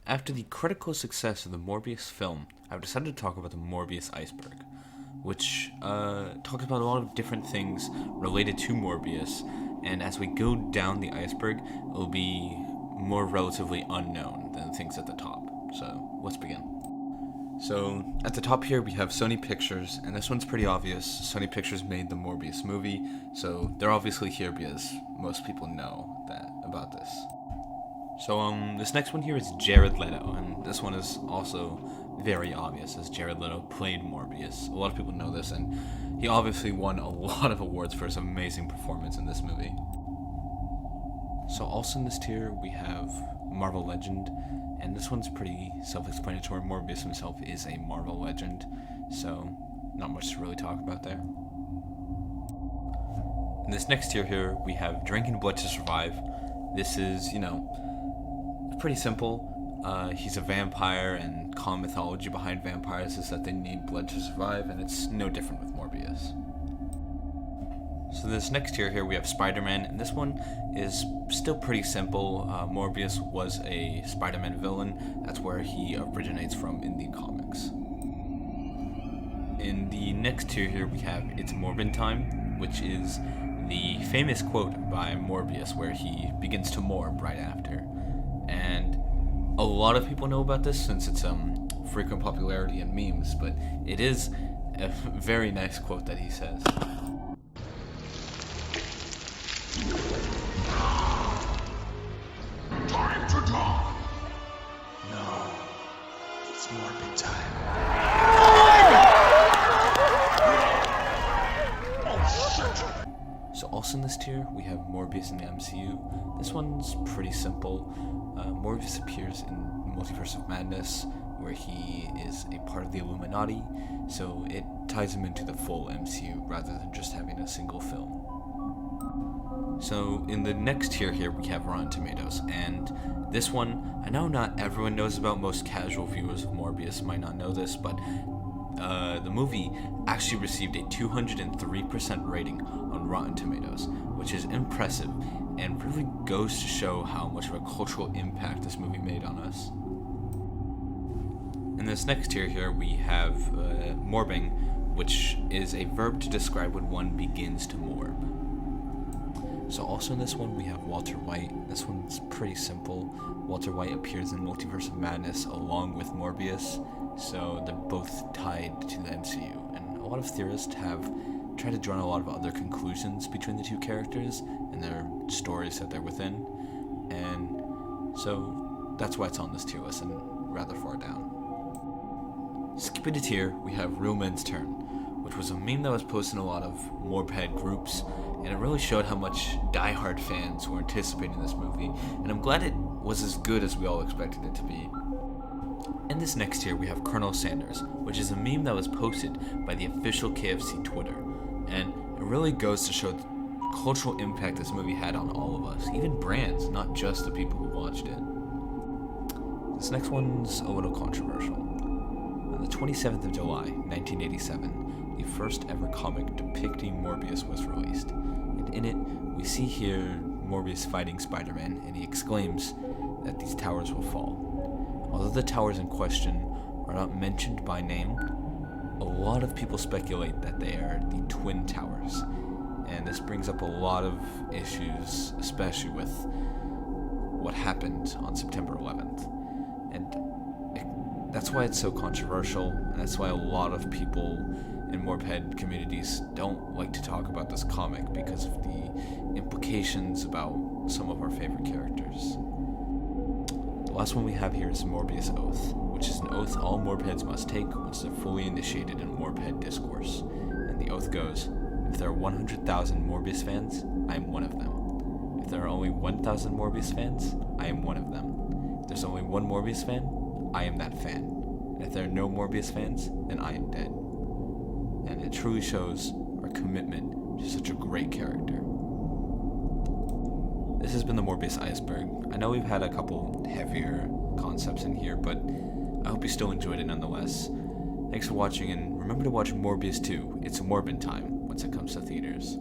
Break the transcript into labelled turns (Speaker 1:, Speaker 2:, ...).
Speaker 1: After the critical success of the Morbius film, I've decided to talk about the Morbius Iceberg, which talks about a lot of different things related to Morbius, and as we go down the iceberg, it'll be more relatively unknown than things at the top. So, let's begin. So, at the top here we have Sony Pictures, and this one's pretty obvious. Sony Pictures made the Morbius movie, so they're obviously here because most people know that about this. So, this next one here is Jared Leto, and this one is also very obvious, as Jared Leto played Morbius. A lot of people know this, and he obviously won a lot of awards for his amazing performance in this movie. So, also in this tier, we have Marvel Legend, and this one's pretty self-explanatory. Morbius himself is a Marvel Legend, so not much to really talk about there. In this next tier here, we have Drinking Blood to Survive. This is, pretty simple. He's a vampire, and common mythology behind vampires is that they need blood to survive, and it's no different with Morbius. So this next tier here we have Spider-Man, and this one is still pretty simple. Morbius was a Spider-Man villain. That's where he originates from in the comics. In the next tier here we have It's Morbin Time, which is the famous quote by Morbius where he begins to morb right after. And a lot of people know about this since it's frequent popularity in memes, but it is a very nice quote that he says.
Speaker 2: Time to die! No, it's Morbid time. Oh shit!
Speaker 1: So also in this tier, we have Morbius in the MCU. This one's pretty simple. Morbius appears in Multiverse of Madness, where he is a part of the Illuminati, so it ties him into the full MCU rather than just having a single film. So in the next tier here, we have Rotten Tomatoes, and this one, I know not everyone knows about. Most casual viewers of Morbius might not know this, but the movie actually received a 203% rating on Rotten Tomatoes, which is impressive and really goes to show how much of a cultural impact this movie made on us. In this next tier here, we have morbing, which is a verb to describe when one begins to morb. So also in this one, we have Walter White. This one's pretty simple. Walter White appears in Multiverse of Madness along with Morbius, so they're both tied to the MCU. And a lot of theorists have tried to draw a lot of other conclusions between the two characters and their stories that they're within. And so that's why it's on this tier list and rather far down. Skipping a tier, we have Real Men's Turn, which was a meme that was posted in a lot of Morbhead groups, and it really showed how much diehard fans were anticipating this movie, and I'm glad it was as good as we all expected it to be. In this next tier, we have Colonel Sanders, which is a meme that was posted by the official KFC Twitter, and it really goes to show the cultural impact this movie had on all of us, even brands, not just the people who watched it. This next one's a little controversial. On the 27th of July, 1987, the first ever comic depicting Morbius was released, and in it, we see here Morbius fighting Spider-Man, and he exclaims that these towers will fall. Although the towers in question are not mentioned by name, a lot of people speculate that they are the Twin Towers, and this brings up a lot of issues, especially with what happened on September 11th. And that's why it's so controversial, and that's why a lot of people in Morbhead communities don't like to talk about this comic because of the implications about some of our favorite characters. The last one we have here is Morbius Oath, which is an oath all Morbheads must take once they're fully initiated in Morbhead discourse. And the oath goes, if there are 100,000 Morbius fans, I am one of them. If there are only 1,000 Morbius fans, I am one of them. If there's only one Morbius fan, I am that fan. And if there are no Morbius fans, then I am dead. And it truly shows our commitment to such a great character. This has been the Morbius Iceberg. I know we've had a couple heavier concepts in here, but I hope you still enjoyed it nonetheless. Thanks for watching, and remember to watch Morbius 2. It's Morbin time once it comes to theaters.